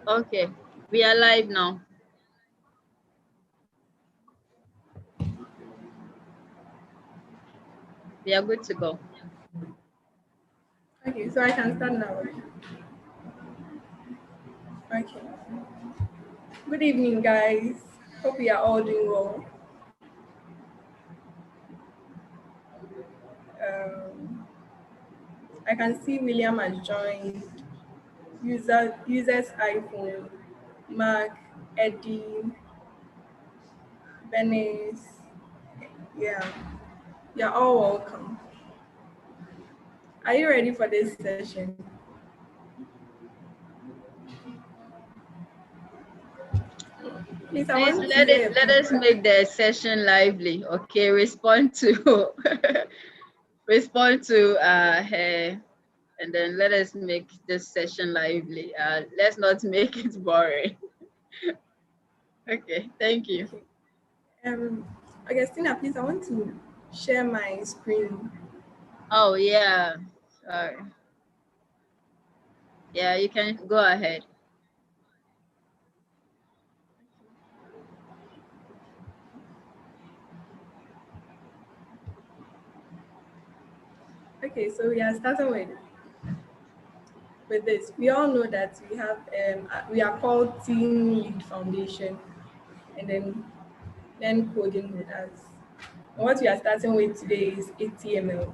Okay, we are live now. We are good to go. Okay, so I can start now. Okay. Good evening, guys. Hope you are all doing well. Um, I can see William has joined. Users iPhone, Mac, Eddie, Venice. Yeah, you're all welcome. Are you ready for this session? Please, I Please want to hear your let us feedback. make the session lively. Okay, respond to respond to her, and then let us make this session lively. Let's not make it boring. Okay, thank you. Okay. Um, Augustina, please, I want to share my screen. Oh yeah, sorry. Yeah, you can go ahead. Okay, so we are starting with this. We all know that we are called Team Lead Foundation, and then coding with us. And what we are starting with today is HTML.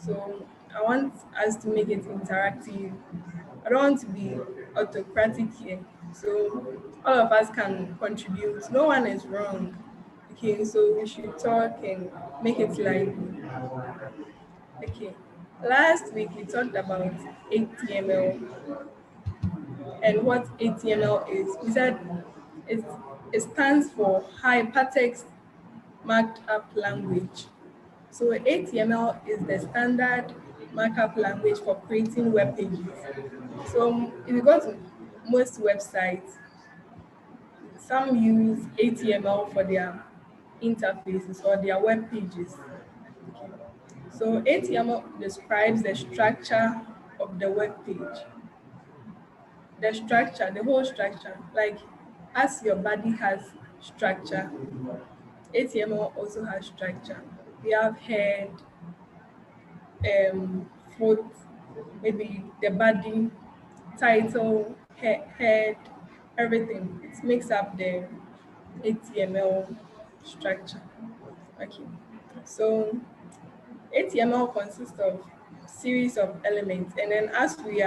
So I want us to make it interactive. I don't want to be autocratic here. So all of us can contribute. No one is wrong. Okay, so we should talk and make it lively. Okay. Last week we talked about HTML and what HTML is. We said it, it stands for Hypertext Markup Language. So HTML is the standard markup language for creating web pages. So if you go to most websites, some use HTML for their interfaces or their web pages. So HTML describes the structure of the web page. The structure, the whole structure, like as your body has structure, HTML also has structure. We have head, foot, maybe the body, title, head, everything. It makes up the HTML structure. Okay. So HTML consists of series of elements, and then as we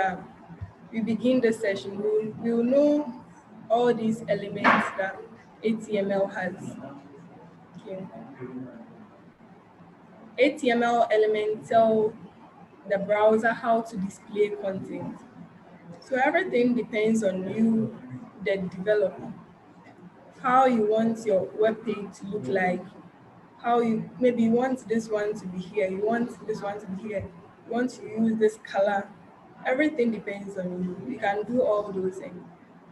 begin the session, we'll know all these elements that HTML has. Okay. HTML elements tell the browser how to display content. So everything depends on you, the developer, how you want your web page to look like, how you maybe you want this one to be here, you want this one to be here, you want to use this color. Everything depends on you. You can do all those things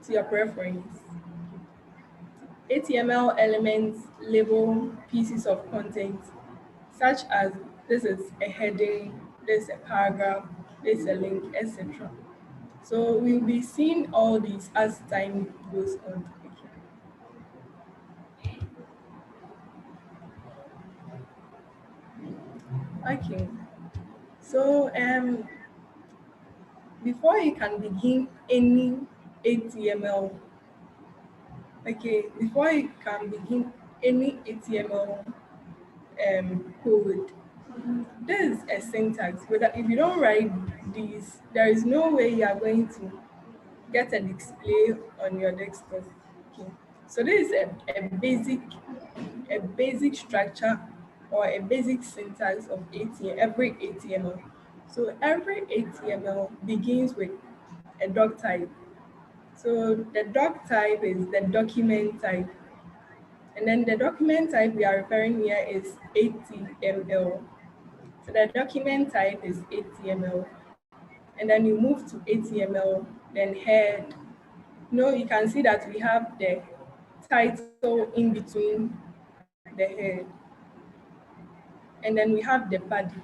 to your preference. HTML elements label pieces of content, such as this is a heading, this is a paragraph, this is a link, etc. So we'll be seeing all these as time goes on. Okay. So before you can begin any HTML, okay, before you can begin any HTML code, this is a syntax. But if you don't write these, there is no way you are going to get a display on your desktop. Okay. So this is a basic structure or a basic syntax of ATM, every HTML. So every HTML begins with a doc type. So the doc type is the document type. And then the document type we are referring here is HTML. So the document type is HTML. And then you move to HTML, then head. You can see that we have the title in between the head. And then we have the body.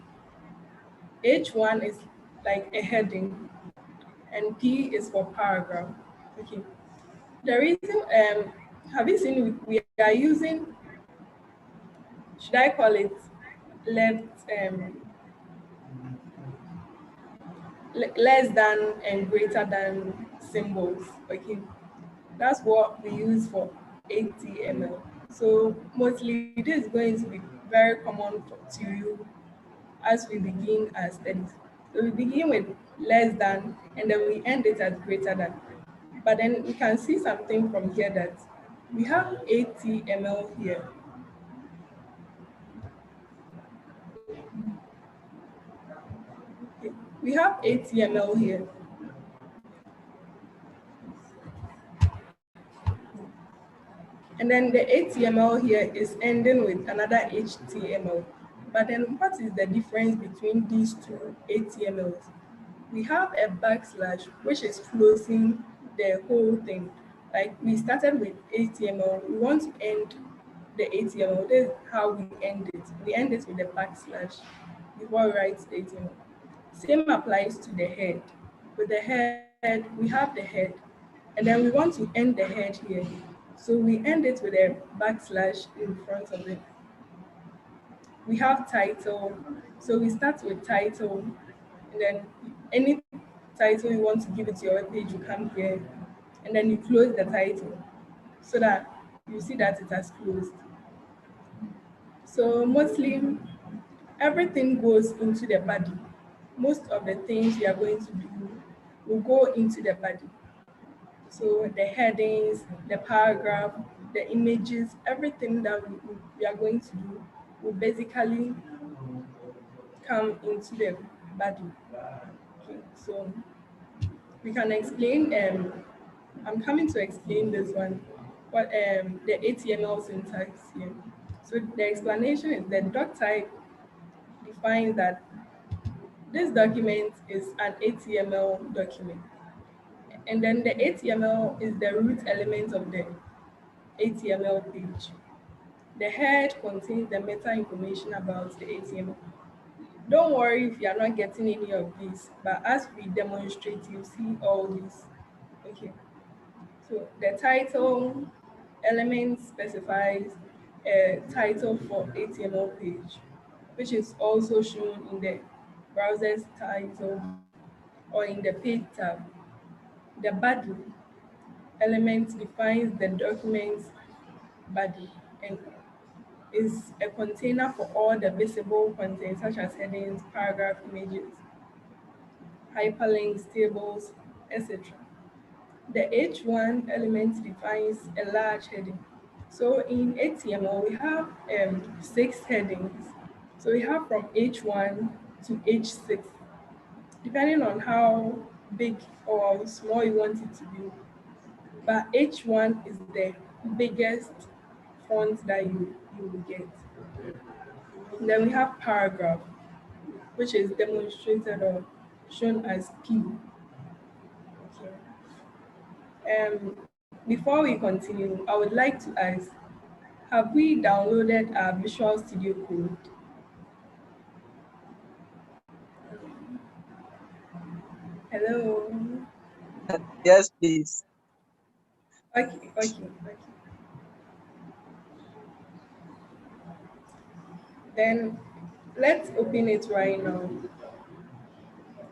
H1 is like a heading. and P is for paragraph. Okay. The reason, have you seen we are using, should I call it left, less than and greater than symbols? Okay. That's what we use for HTML. So mostly this is going to be very common to you as we begin our studies. So we begin with less than and then we end it at greater than. But then we can see something from here that we have HTML here. We have HTML here. And then the HTML here is ending with another HTML. But then what is the difference between these two HTMLs? We have a backslash, which is closing the whole thing. Like we started with HTML, we want to end the HTML. This is how we end it. We end it with a backslash before we write the HTML. Same applies to the head. With the head, we have the head, and then we want to end the head here. So we end it with a backslash in front of it. We have title. So we start with title, and then any title you want to give it to your webpage, you come here, and then you close the title so that you see that it has closed. So mostly everything goes into the body. Most of the things we are going to do will go into the body. So the headings, the paragraph, the images, everything that we are going to do will basically come into the body. Okay, so we can explain, I'm coming to explain this one, what the HTML syntax here. So the explanation is that doc type defines that this document is an HTML document. And then the HTML is the root element of the HTML page. The head contains the meta information about the HTML. Don't worry if you are not getting any of these, but as we demonstrate, you see all these. Okay. So the title element specifies a title for HTML page, which is also shown in the browser's title or in the page tab. The body element defines the document's body and is a container for all the visible content such as headings, paragraph images, hyperlinks, tables, etc. The H1 element defines a large heading. So in HTML, we have 6 headings. So we have from H1 to H6, depending on how big or small you want it to be. But H1 is the biggest font that you will get. And then we have paragraph, which is demonstrated or shown as P. Before we continue, I would like to ask, have we downloaded our Visual Studio Code? Hello? Yes, please. Okay. Then let's open it right now.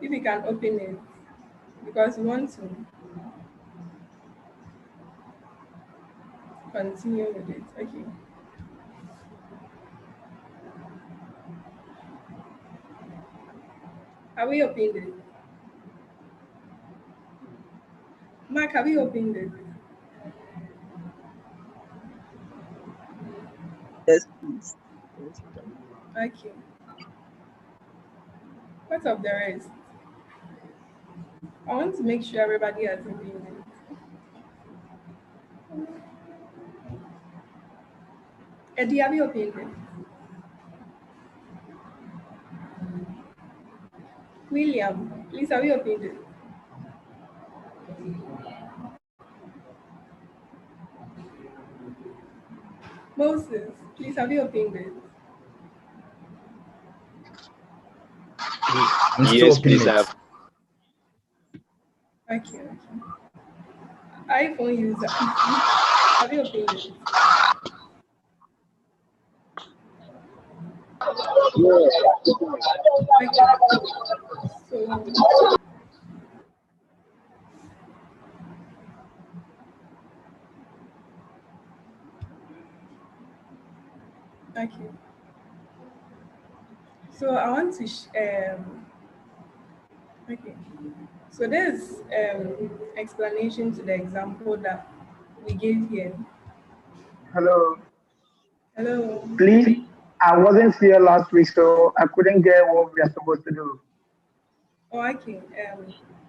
If you can open it, because we want to continue with it. Okay. Have we opened it? Mark, have you opened it? Yes, please. Yes. Okay. What of the rest? I want to make sure everybody has opened it. Eddie, have you opened it? William, please have you opened it? Moses, please have you opened it? I'm still Yes, opening please. it. Okay, okay. iPhone user, have you opened it? Okay. So, okay. So I want to, okay. So there's explanation to the example that we gave here. Hello. Hello. Please, I wasn't here last week, so I couldn't get what we are supposed to do. Oh, okay.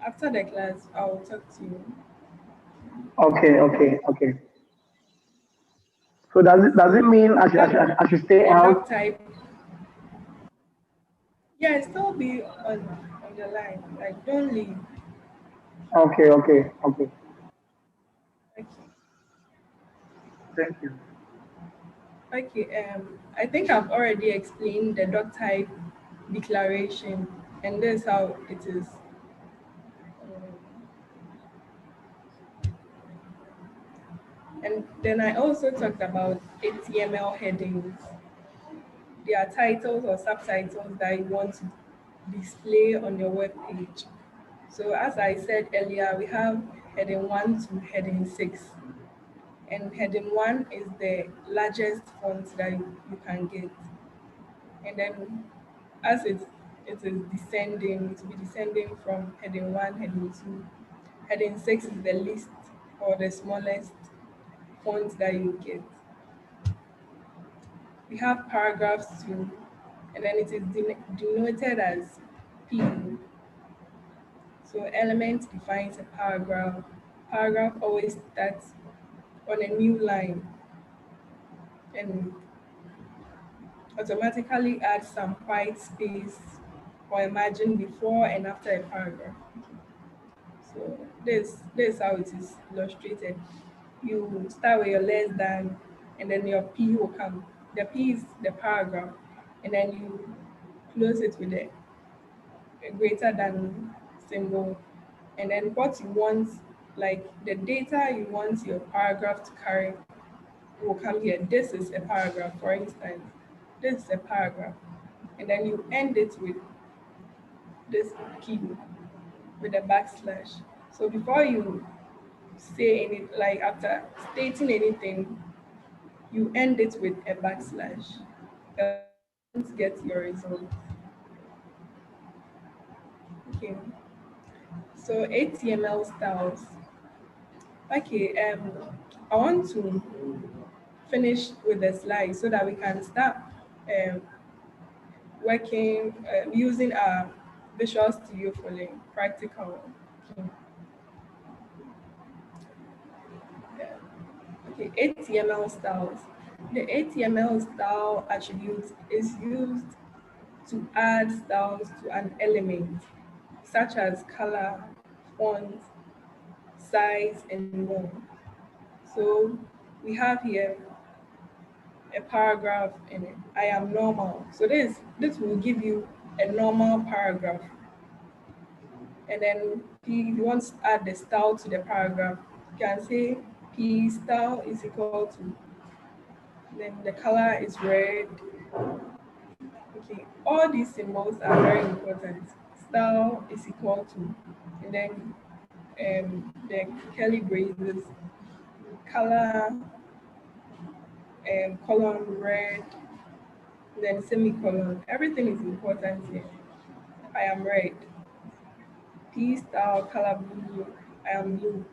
After the class, I'll talk to you. Okay, okay, okay. So does it mean Have I should stay a out? doc type. Yeah, still be on the line. Like, don't leave. Okay, okay, okay. Okay. Thank you. Okay. I think I've already explained the doc type declaration, and this is how it is. And then I also talked about HTML headings. They are titles or subtitles that you want to display on your web page. So as I said earlier, we have heading 1 to heading 6. And heading 1 is the largest font that you can get. And then as it is descending, it will be descending from heading 1, heading 2. Heading 6 is the least or the smallest font that you get. We have paragraphs too, and then it is denoted as P. So element defines a paragraph. Paragraph always starts on a new line and automatically adds some white space or a margin before and after a paragraph. So this is how it is illustrated. You start with your less than, and then your P will come. The P is the paragraph, and then you close it with a greater than symbol. And then what you want, like the data you want your paragraph to carry, will come here. This is a paragraph, for instance. This is a paragraph. And then you end it with this key, with a backslash. So before you say any, like after stating anything, you end it with a backslash. Else you won't get your result. Okay. So HTML styles. Okay, I want to finish with the slides so that we can start um, working, using our Visual Studio for the practical. Okay. Okay, HTML styles. The HTML style attribute is used to add styles to an element, such as color, font, size, and more. So we have here a paragraph in it. I am normal. So this will give you a normal paragraph. And then P, if you want to add the style to the paragraph, you can say P style is equal to, then the color is red. Okay, all these symbols are very important. Style is equal to, and then the curly braces, color, column red, then semicolon. Everything is important here. I am red. P style color blue. I am blue.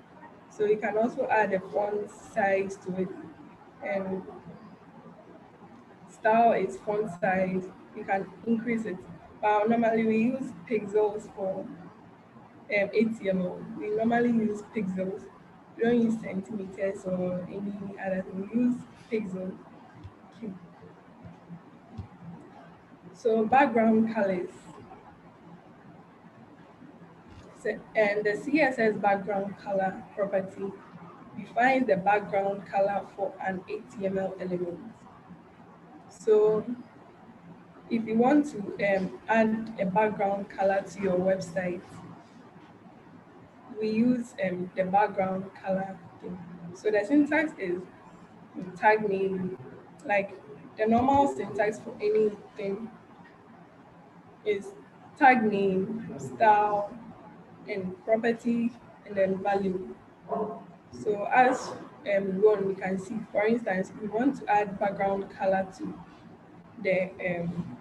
So you can also add a font size to it. And style is font size. You can increase it. But normally we use pixels for HTML. We normally use pixels. We don't use centimeters or any other thing. We use pixels. Okay. So background colors. So, and the CSS background color property defines the background color for an HTML element. So if you want to add a background color to your website, we use the background color thing. So the syntax is tag name, like the normal syntax for anything is tag name, style, and property, and then value. So as we can see, for instance, we want to add background color to the um,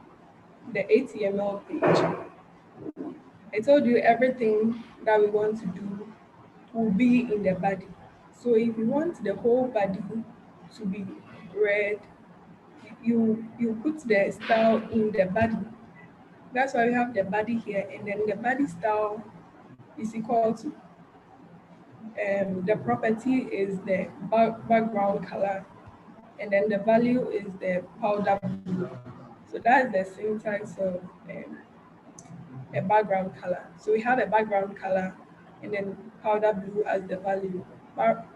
the HTML page. I told you everything that we want to do will be in the body. So if you want the whole body to be red, you put the style in the body. That's why we have the body here, and then the body style is equal to the property is the background color, and then the value is the powder blue. So that's the syntax of a background color. So we have a background color, and then powder blue as the value,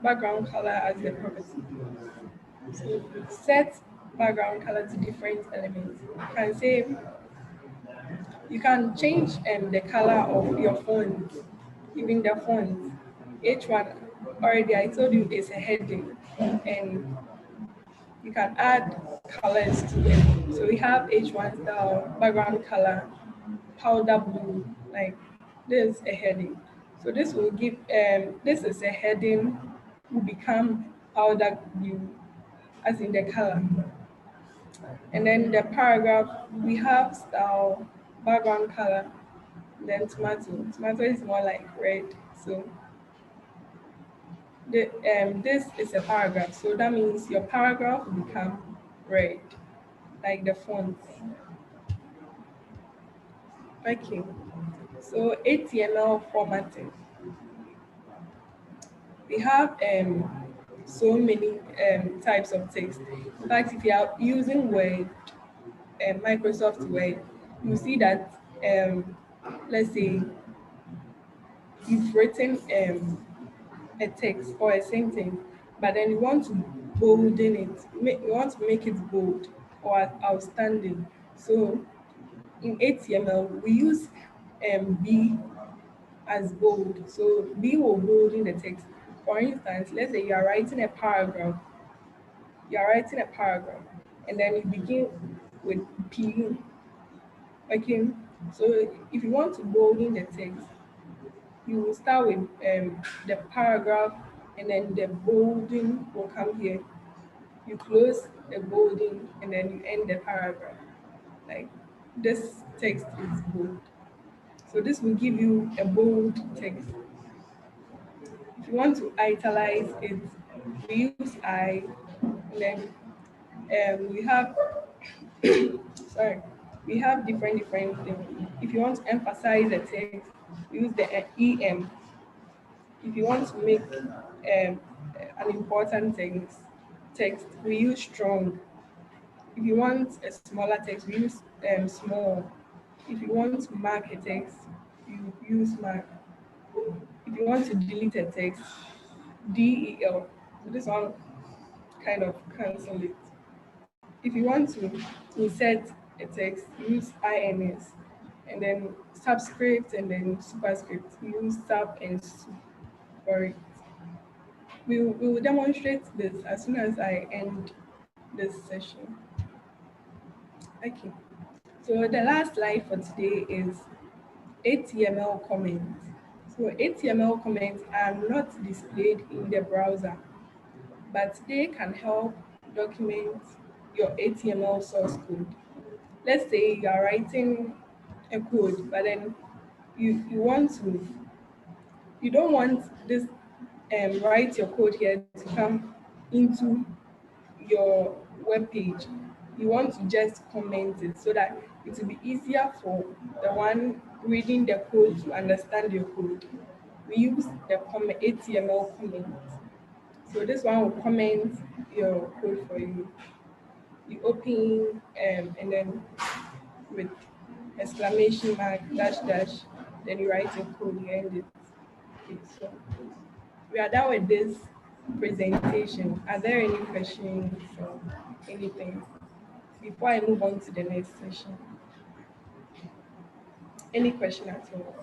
background color as the property. So set background color to different elements. You can say you can change the color of your font, even the font. Each one already I told you is a heading, and you can add colors to it. So we have H1 style, background color, powder blue, like this is a heading. So this will give, this is a heading, will become powder blue, as in the color. And then the paragraph, we have style, background color, then tomato. Tomato is more like red. So this is a paragraph. So that means your paragraph will become red, like the font. Okay. So HTML formatting. We have so many types of text. In fact, if you are using Word, Microsoft Word, you see that let's say you've written a text or a sentence, but then you want to bolden it, you want to make it bold or outstanding. So in HTML, we use B as bold. So B will bold in the text. For instance, let's say you are writing a paragraph, and then you begin with P. Okay, so if you want to bold in the text, you will start with the paragraph, and then the bolding will come here. You close the bolding, and then you end the paragraph. Like this text is bold. So this will give you a bold text. If you want to italize it, we use I, and then we have sorry, we have different things. If you want to emphasize the text, we use the em. If you want to make an important text, we use strong. If you want a smaller text, we use small. If you want to mark a text, you use mark. If you want to delete a text, del. So this one kind of cancel it. If you want to insert a text, use ins, and then subscript and then superscript, use sub and sup for it. We will demonstrate this as soon as I end this session. Okay. So the last slide for today is HTML comments. So HTML comments are not displayed in the browser, but they can help document your HTML source code. Let's say you are writing a code, but then you don't want this write your code here to come into your web page. You want to just comment it so that it will be easier for the one reading the code to understand your code. We use the HTML comment. So this one will comment your code for you. You open and then with exclamation mark dash dash, then you write your code, you end it. Okay, so we are done with this presentation. Are there any questions or anything before I move on to the next session? Any question at all?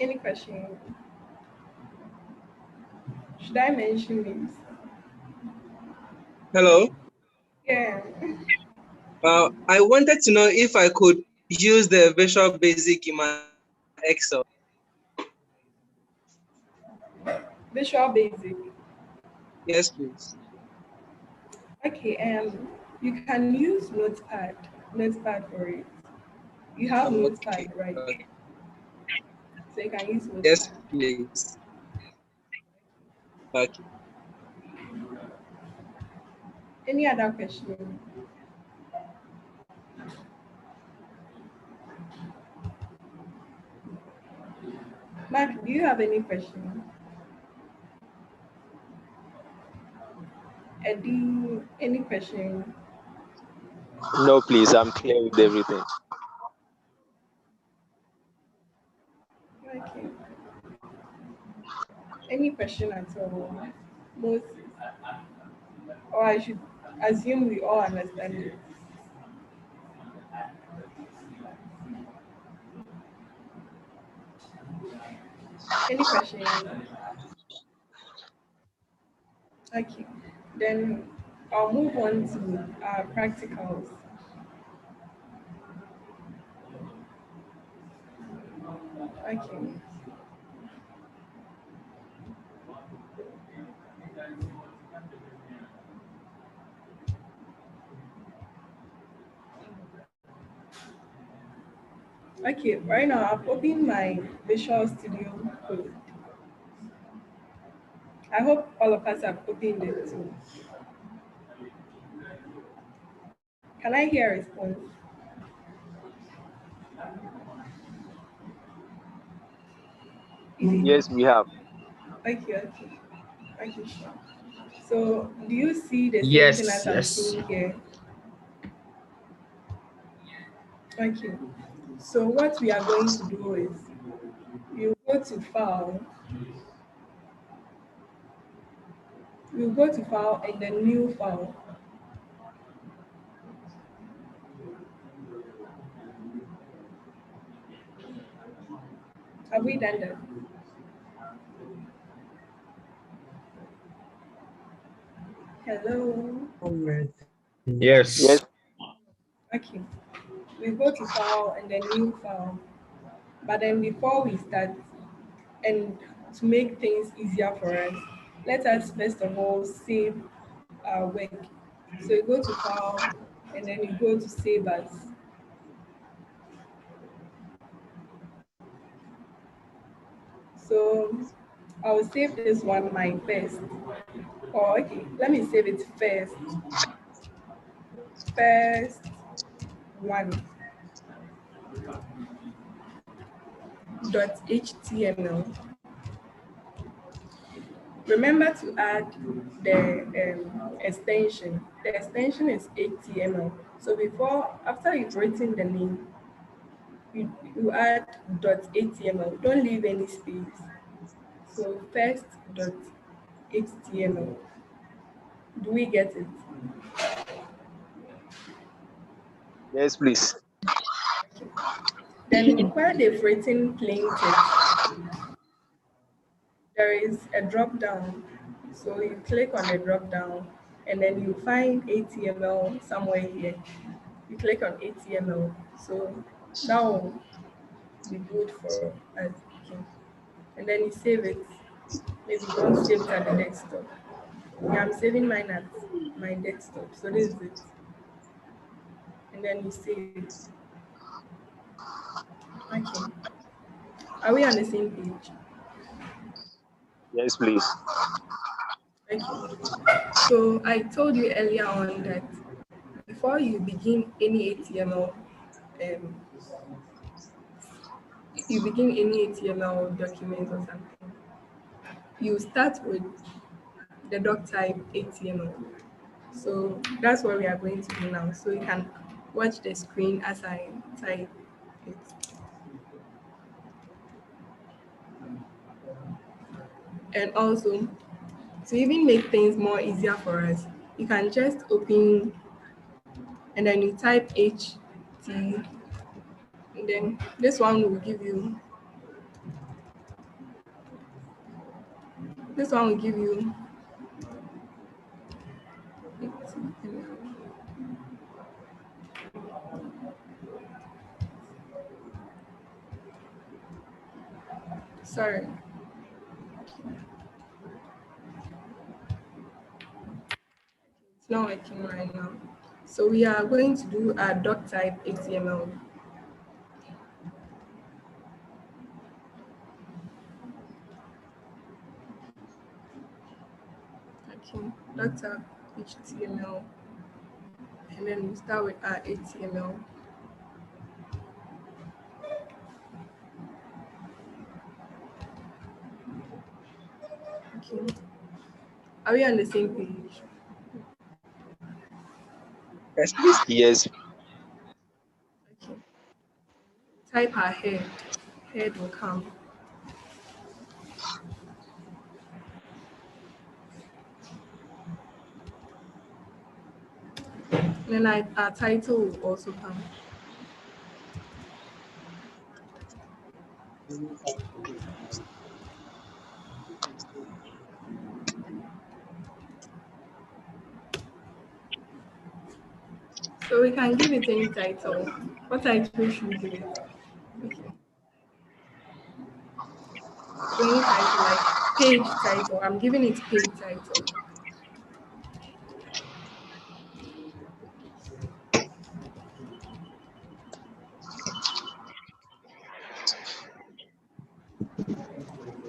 Any question? Should I mention names? Hello. Yeah. I wanted to know if I could use the Visual Basic in my Excel. Visual Basic. Yes, please. Okay, you can use Notepad for it. You have Okay. Notepad, right? Okay. So you can use Yes, Notepad. please. Okay. Any other question? Mark, do you have any question? Eddie, any question? No, please, I'm clear with everything. Okay. Any question at all? Most, or I should assume we all understand it. Any question? Okay. Then I'll move on to our practicals. Okay. Okay, right now I've opened my Visual Studio Code. I hope all of us have opened it too. Can I hear a response? Is Yes, we have. okay. Okay, sure. So do you see the same thing Yes, as I'm yes. seeing here? Okay. So what we are going to do is you go to file, you go to file and then new file. Have we done that? Hello. Yes. Yes, Okay. We go to file and then new file. But then before we start, and to make things easier for us, let us first of all save our work. So you go to file and then you go to save as. So I'll save this one my first. Oh, okay, let me save it first. First one dot html. Remember to add the extension. The extension is HTML. So after you've written the name, you add .html. Don't leave any space. So first .html. Do we get it? yes, please. Then where they've written plain text, there is a drop down. So you click on the drop down and then you find HTML somewhere here. You click on HTML. So that will be good for us. Okay. And then you save it. Maybe you want to save it at the desktop. Yeah, I'm saving mine at my desktop. So this is it. And then you save. Okay. Are we on the same page? Yes, please. Okay. So I told you earlier on that before you begin any HTML, um, you begin any HTML document or something, you start with the doc type HTML. So that's what we are going to do now. So you can watch the screen as I type it. And also, to even make things more easier for us, you can just open and then you type HT, and then this one will give you This one will give you sorry. It's not working right now. So we are going to do a doc type HTML. Okay, doc type HTML. And then we start with our HTML. Okay. Are we on the same page? Yes, please. Yes. Okay. Type our head. Head will come. And then our title will also come. So we can give it any title. What title should we give it? Okay. So any title like page title. I'm giving it page title.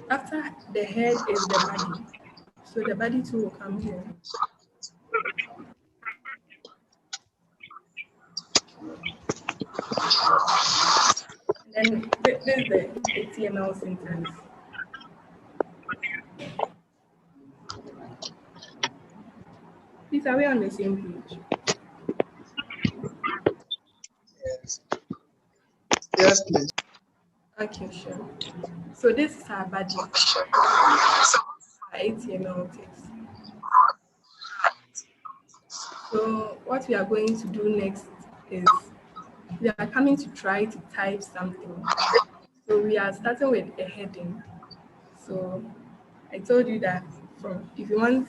After the head is the body. So the body too will come here. And then this is the HTML syntax. Please, are we on the same page? Yes. Yes, please. Okay, sure. So this is our body, our HTML text. So what we are going to do next is we are coming to try to type something. So we are starting with a heading. So I told you that if you want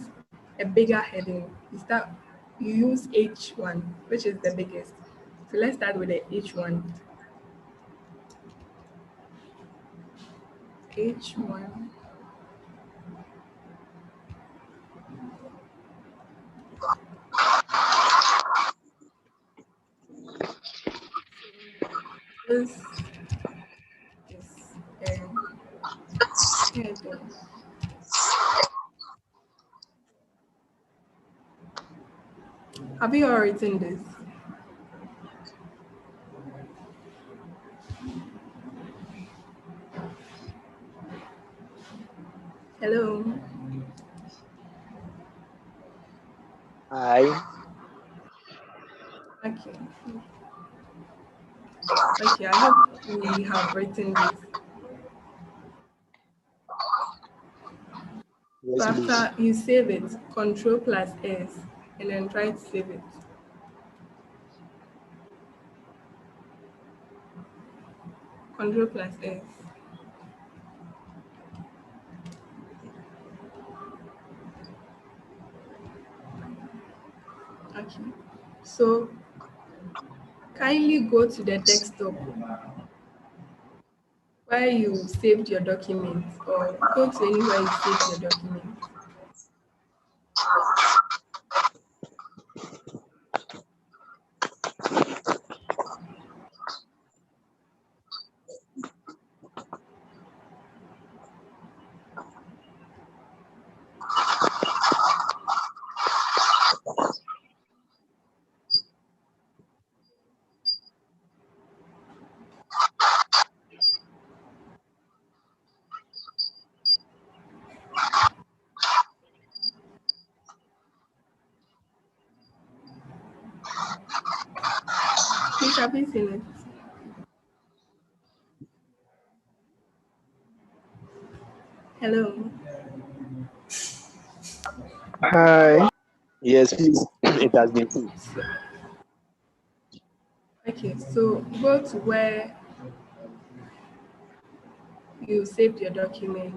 a bigger heading, you use H1, which is the biggest. So let's start with the H1. H1. This is heading. Have you all written this? Hello. I. Okay. Okay, I hope we have written this. Yes, So please. after you save it, Control plus S, and then try to save it. Control plus S. Okay. So kindly go to the desktop where you saved your document, or go to anywhere you saved your document. Please, have you seen it? Hello. Hi. Yes, please. It has been put. Okay, so go to where you saved your document.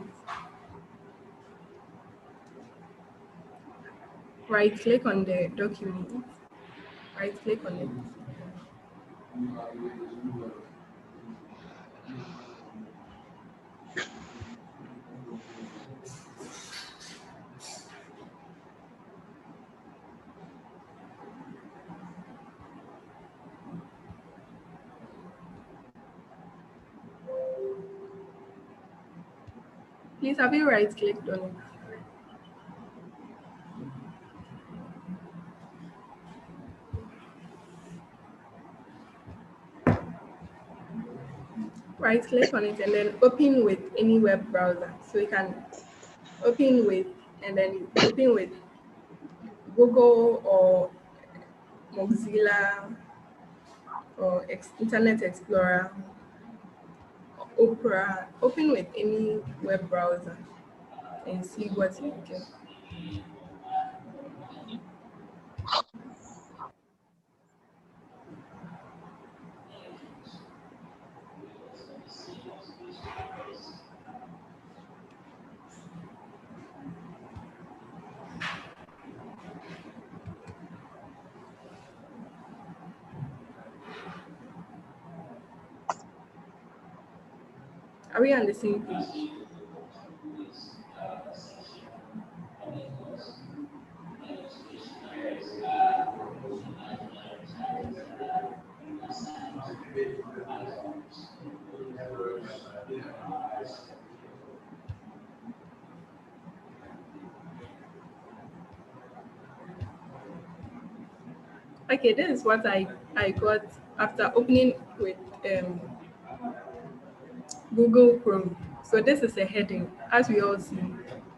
right click on the document, right click on it. Please, have you right clicked on it? Right click on it and then open with any web browser. So you can open with, and then you open with Google or Mozilla or Internet Explorer, Opera. Open with any web browser and see what you get. Are we on the same page? Okay, this is what I got after opening with Google Chrome. So this is a heading, as we all see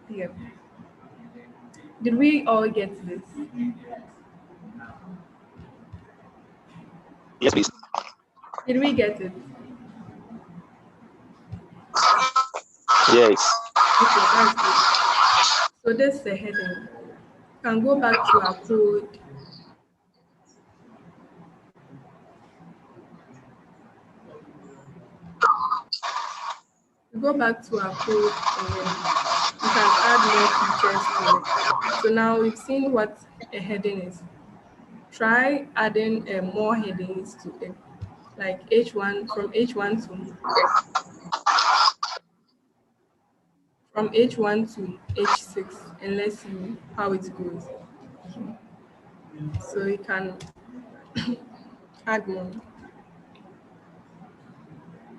here. Did we all get this? Yes, please. Did we get it? Yes. Okay, that's good. So this is the heading. You can go back to our code. Go back to our code and then you can add more features to it. So now we've seen what a heading is. Try adding more headings to it, like H1 from H1 to H6, and let's see how it goes. So you can add more.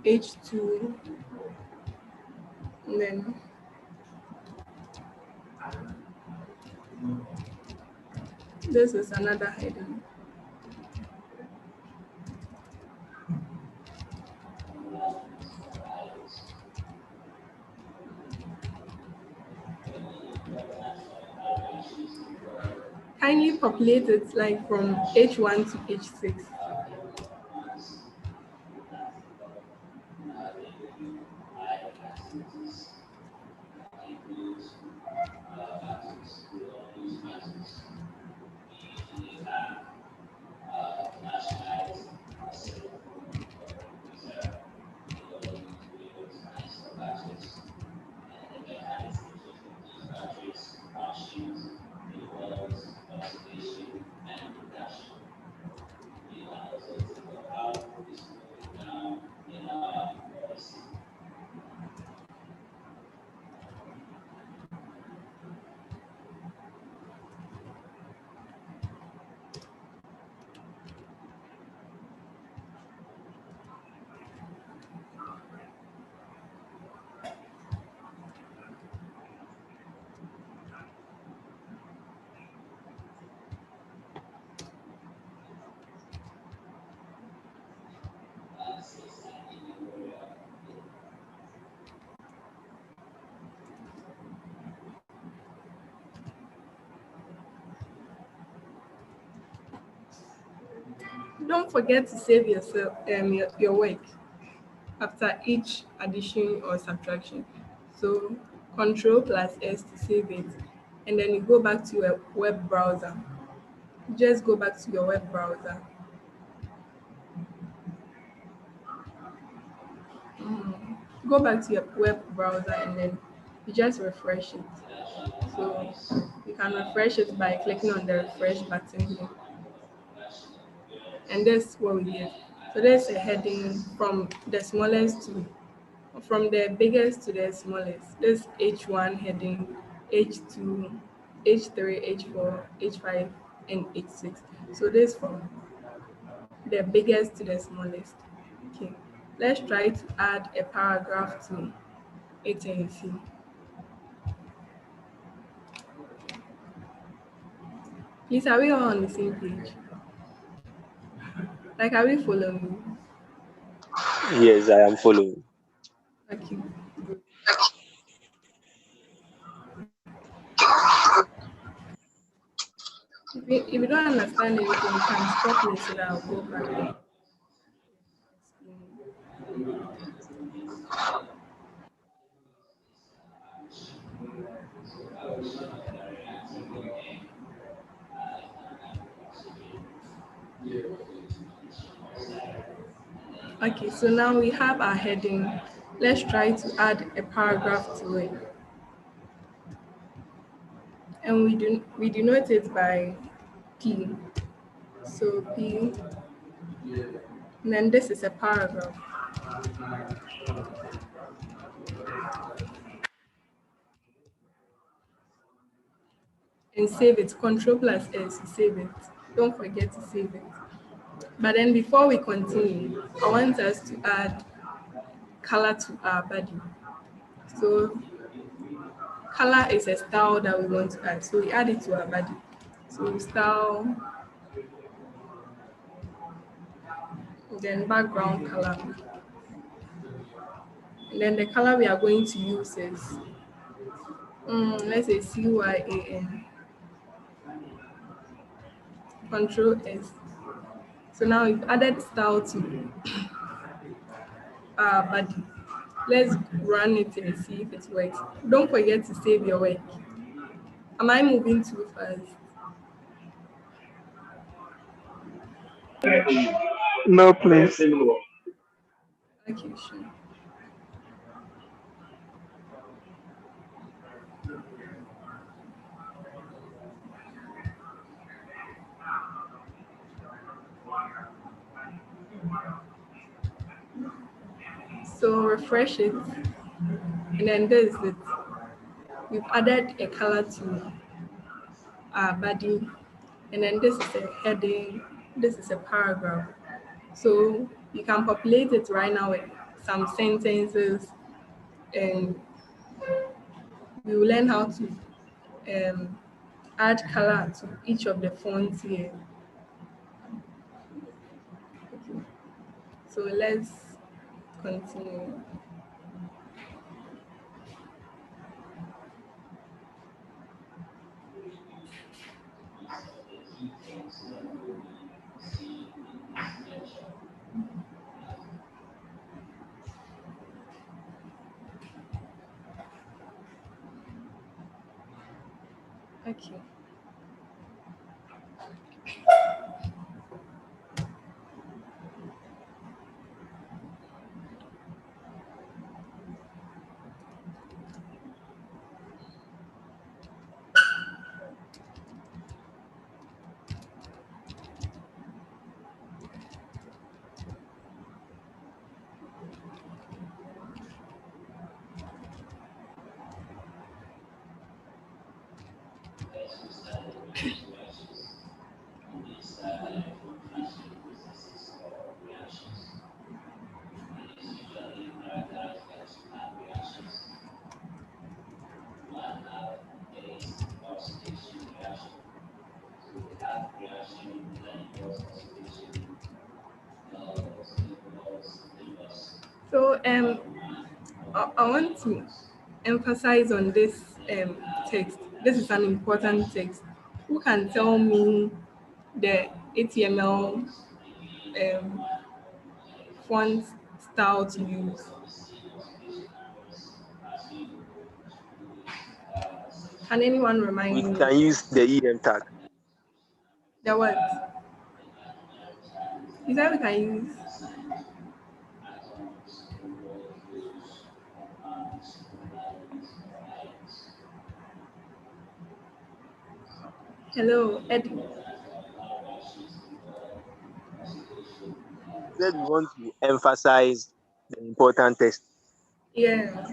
H2, and then this is another heading. Kindly populate it like from H1 to H6. Don't forget to save yourself your work after each addition or subtraction. So Control plus S to save it, and then you go back to your web browser. Just go back to your web browser. Go back to your web browser and then you just refresh it. So you can refresh it by clicking on the refresh button here. And that's what we get. So there's a heading from the smallest to from the biggest to the smallest. There's H1 heading, H2, H3, H4, H5, and H6. So this from the biggest to the smallest. Okay. Let's try to add a paragraph to it and see. Please, are we all on the same page? Like, are we following? Yes, I am following. Okay. If you don't understand anything, you can stop me so that I'll go back. Okay, so now we have our heading. Let's try to add a paragraph to it. And we denote it by P. So P, and then this is a paragraph. And save it. Control plus S to save it. Don't forget to save it. But then before we continue, I want us to add color to our body. So color is a style that we want to add. So we add it to our body. So style, then background color. And then the color we are going to use is, let's say CYAN. Control S. So now we've added style to our body. Let's run it and see if it works. Don't forget to save your work. Am I moving too fast? No, please. Okay, sure. So refresh it, and then this is it. We've added a color to our body, and then this is a heading, this is a paragraph. So you can populate it right now with some sentences, and we will learn how to add color to each of the fonts here. Okay. So let's continue. Okay. So I want to emphasize on this text. This is an important text. Who can tell me the HTML font style to use? Can anyone We remind me? can use the EM tag. The what? Is that we can use? Hello, Eddie. Said we want to emphasize the important text. Yeah.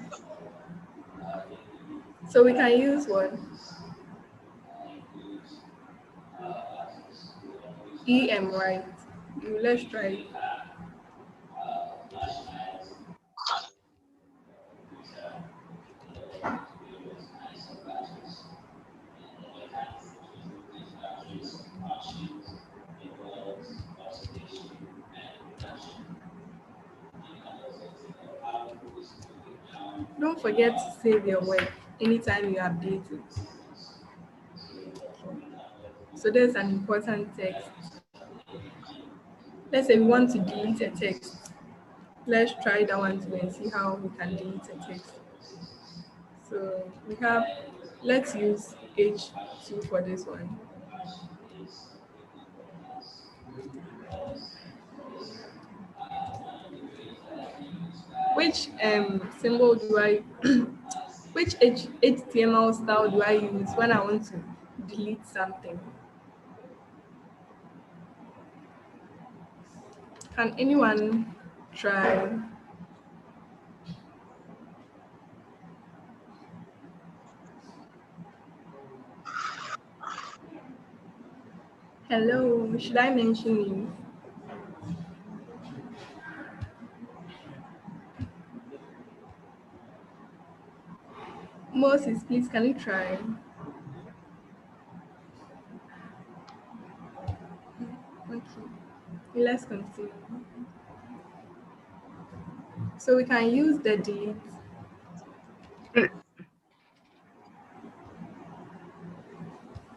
So we can use what? EM, right? Let's try it. Don't forget to save your work anytime you update it. So there's an important text. Let's say we want to delete a text. Let's try that one too and see how we can delete a text. So we have, let's use H2 for this one. Which symbol do I, which HTML style do I use when I want to delete something? Can anyone try? Hello, should I mention you? Moses, please, can you try? Okay, let's continue. So we can use the delete.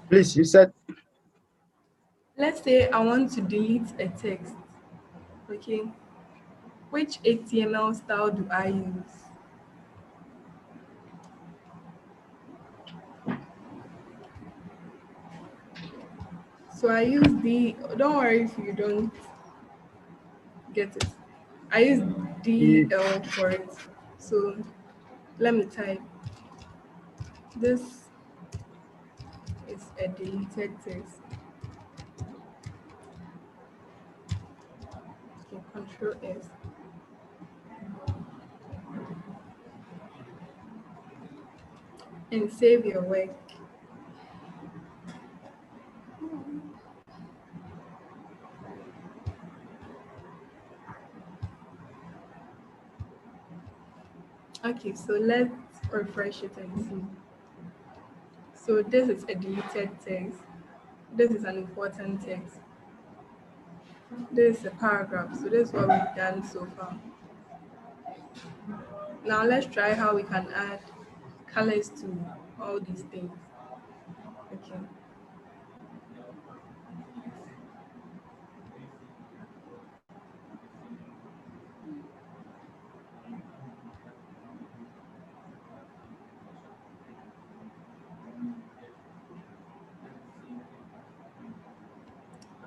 Please, you said Let's say I want to delete a text. Okay, which HTML style do I use? So I use the, don't worry if you don't get it. I use the DL for it. So let me type. This is a deleted text. Okay, Control S. And save your work. Okay, so let's refresh it and see. So this is a deleted text. This is an important text. This is a paragraph. So this is what we've done so far. Now let's try how we can add colors to all these things. Okay.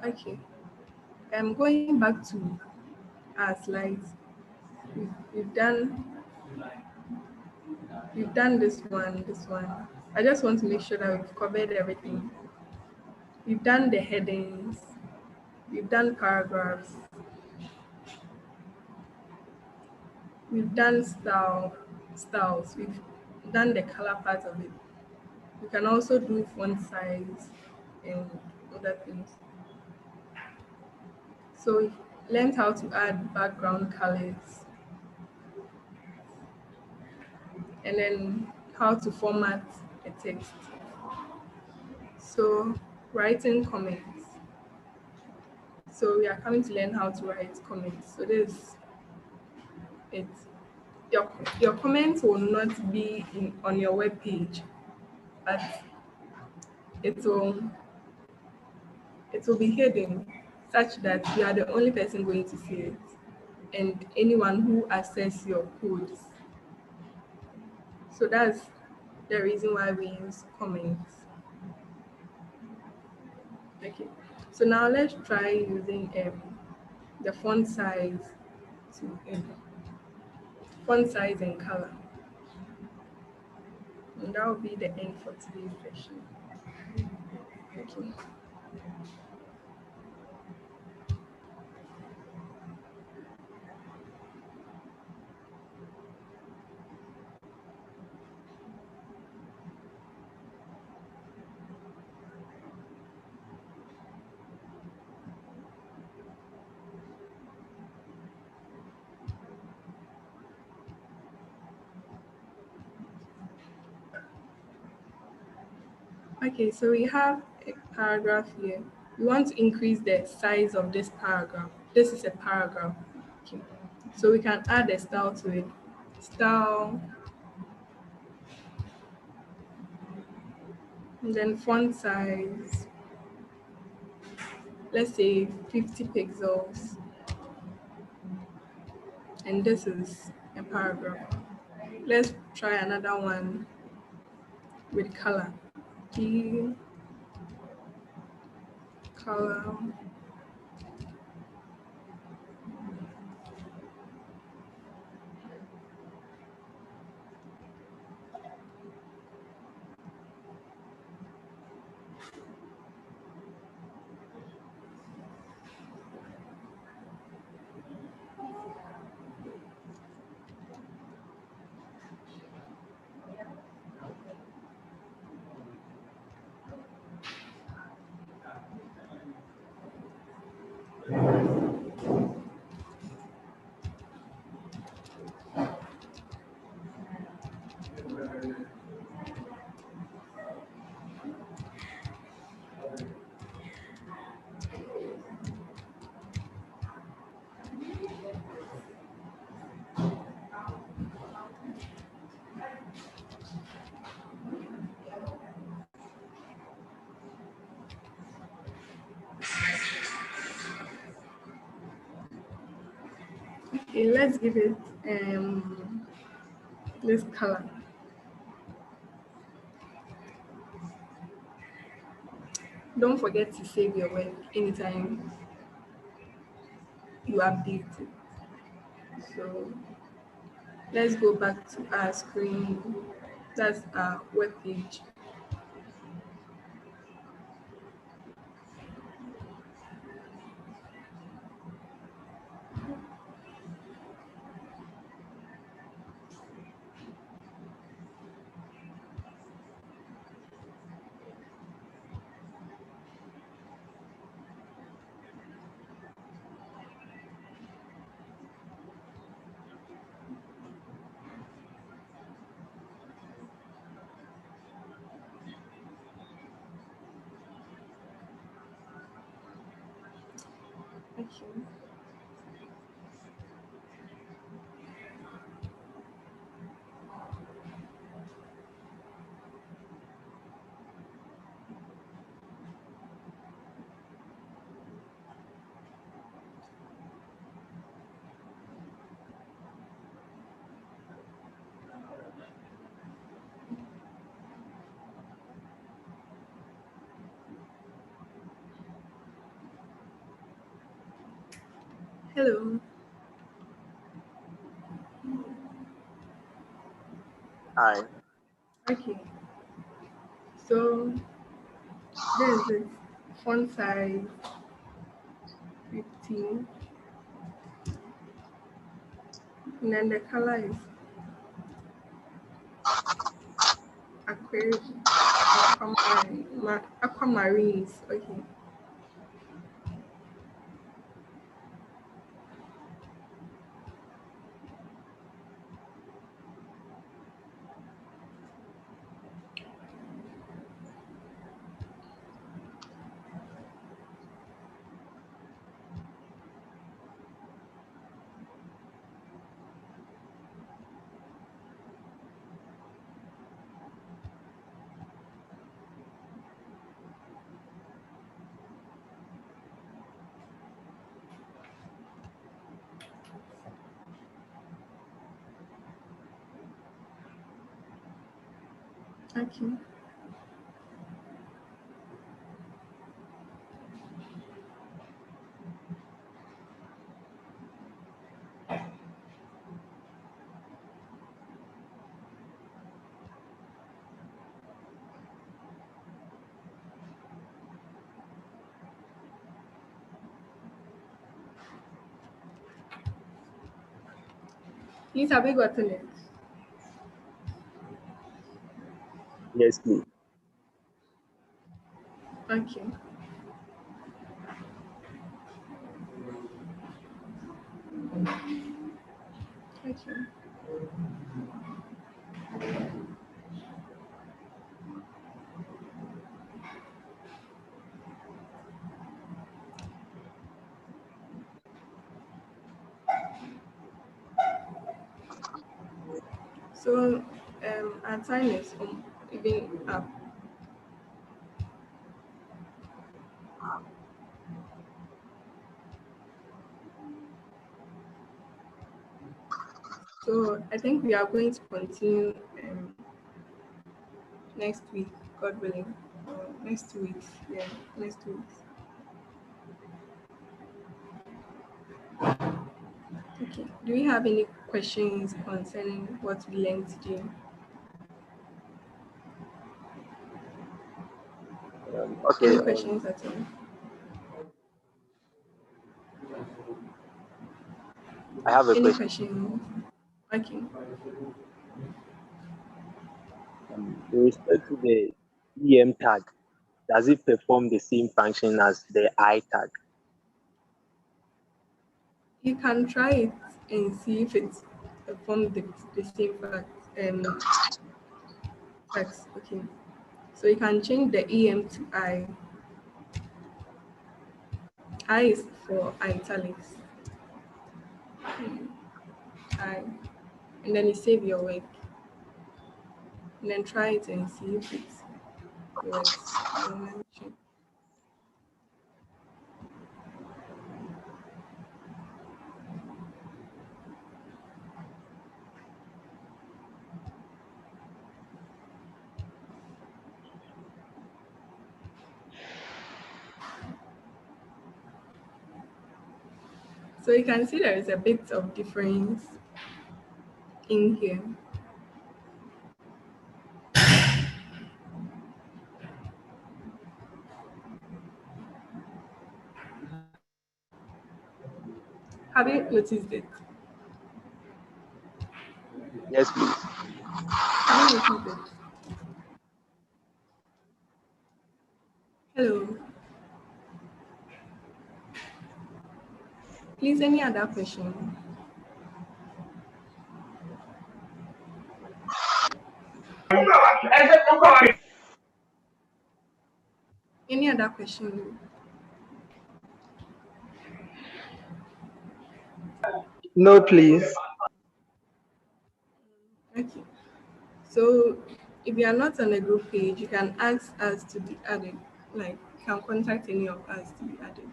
Okay. I'm going back to our slides. We've done this one, this one. I just want to make sure that we've covered everything. We've done the headings, we've done paragraphs, we've done styles, we've done the color part of it. We can also do font size and other things. So we learned how to add background colors and then how to format a text. So writing comments. So we are coming to learn how to write comments. So this it your comments will not be on your web page, but it will be hidden such that you are the only person going to see it, and anyone who access your codes. So that's the reason why we use comments. Okay. So now let's try using the font size to font size and color. And that will be the end for today's session. Okay. Okay, so we have a paragraph here. We want to increase the size of this paragraph. This is a paragraph. Okay. So we can add a style to it. Style, and then font size, let's say 50 pixels. And this is a paragraph. Let's try another one with color. Key, color. Okay, let's give it this color. Don't forget to save your work anytime you update it. So let's go back to our screen. That's our web page. Okay. Hello. Hi. Okay. So this is it. Font size 15. And then the color is aquamarines. Okay. Okay. Please, have you gotten it? Yes, please. Okay. Okay. So, our time is even up. So, I think we are going to continue next week, God willing. Next 2 weeks. Yeah, next 2 weeks. Okay. Do we have any questions concerning what we learned today? Okay. Any questions at all? I have a Any question. questions? Okay. With respect to the EM tag, does it perform the same function as the I tag? You can try it and see if it's from the same facts. Okay. So you can change the EM to I. I is for italics. I. And then you save your work. And then try it and see if it works. Then let me check. So you can see there is a bit of difference in here. Have you noticed it? Yes, please. Have you noticed it? Hello. Please, any other question? Any other question? No, please. Okay. So if you are not on a group page, you can ask us to be added. Like you can contact any of us to be added.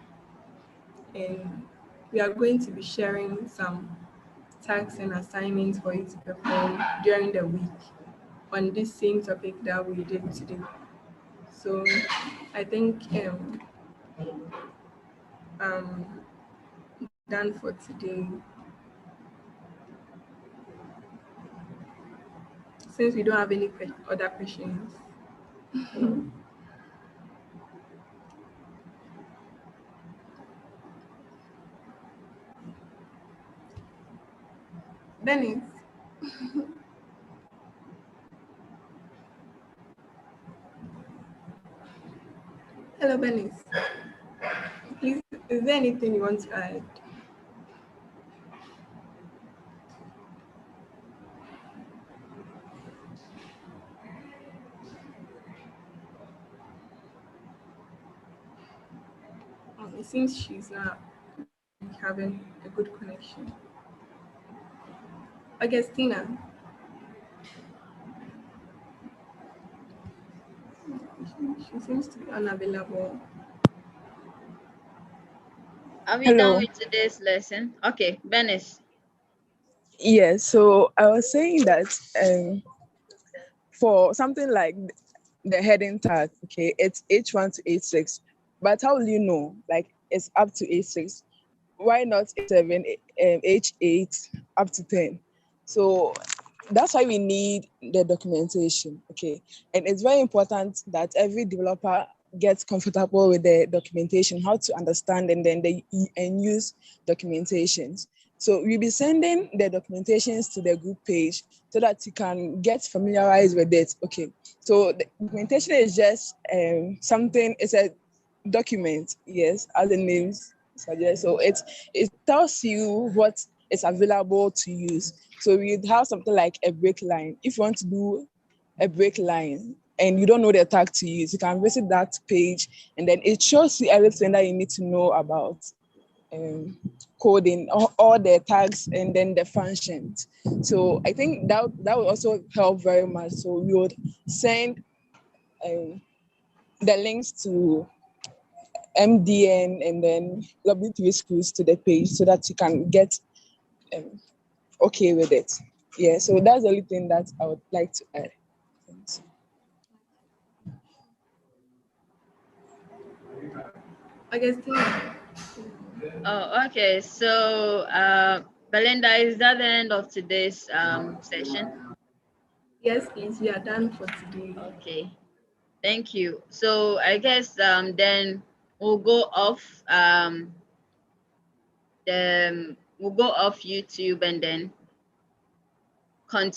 And we are going to be sharing some tasks and assignments for you to perform during the week on this same topic that we did today. So I think um done for today. Since we don't have any other questions. Dennis. Hello, Dennis. Please, is there anything you want to add? It seems she's not having a good connection. Augustina. She seems to be unavailable. Are we done Hello. with today's lesson? Okay, Venice. Yes, so I was saying that for something like the heading tag, okay, it's H1 to H6. But how will you know? Like it's up to H6. Why not H7, H8 up to 10? So that's why we need the documentation, okay? And it's very important that every developer gets comfortable with the documentation, how to understand and then they and use documentations. So we'll be sending the documentations to the group page so that you can get familiarized with it. Okay, so the documentation is just something, it's a document, yes, as the name suggests. So it tells you what is available to use. So we have something like a break line. If you want to do a break line and you don't know the tag to use, you can visit that page and then it shows you everything that you need to know about coding, all the tags and then the functions. So I think that will also help very much. So we would send the links to MDN and then W3 schools to the page so that you can get okay with it. Yeah, so that's the only thing that I would like to add. Thanks. Augustine. Oh, okay. So, Belinda, is that the end of today's session? Yes, please. We are done for today. Okay. Thank you. So I guess then we'll go off we'll go off YouTube and then continue.